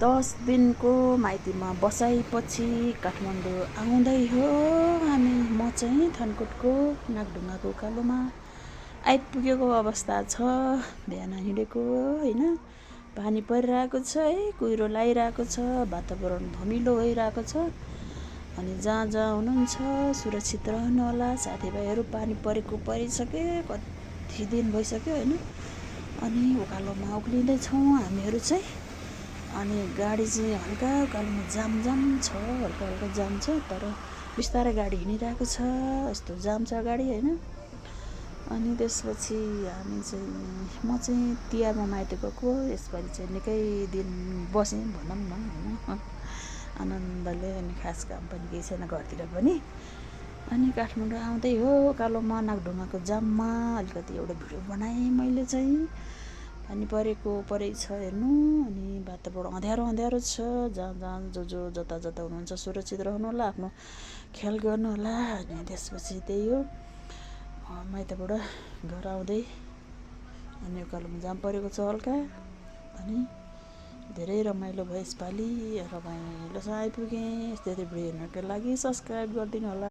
10 दिनको माइतीमा बसाइपछि काठमाडौँ आउँदै हो हामी। म चाहिँ थानकोटको नागढुङ्गाको उकालोमा आइपुगेको अवस्था छ। बिहान हिँडेको होइन, पानी परिरहेको छ है, कुहिरो लागिरहेको छ, वातावरण धमिलो भइरहेको छ। अनि जहाँ जहाँ हुनुहुन्छ सुरक्षित रहनु होला। साथीभाइहरू पानी परिसके, कति दिन भइसक्यो होइन। अनि उकालोमा उक्लिँदैछौँ हामीहरू चाहिँ। अनि गाडी चाहिँ हल्का उकालोमा जाम छ, हल्का जाम छ, तर बिस्तारै गाडी हिँडिरहेको छ। यस्तो जाम छ गाडी होइन। अनि त्यसपछि हामी चाहिँ म चाहिँ तिहारमा माइत गएको। यसपालि चाहिँ निकै दिन बसेँ भनौँ न होइन, आनन्दले। अनि खास काम पनि केही छैन घरतिर पनि। अनि काठमाडौँ आउँदै हो उकालोमा नागढुङ्गाको जाममा अलिकति एउटा भिडियो बनाएँ मैले चाहिँ। पानी परेछ हेर्नु। अनि वातावरण अँध्यारो छ। जहाँ जो जता हुनुहुन्छ सुरक्षित रहनु होला, आफ्नो ख्याल गर्नु होला। अनि त्यसपछि त्यही हो, माइतबाट घर आउँदै अनि उकालोमा जाम परेको छ हल्का। अनि धेरै रमाइलो भयो यसपालि, रमाइलोसँग आइपुगेँ। यस्तै भिडियो हेर्नको लागि सब्सक्राइब गरिदिनु होला।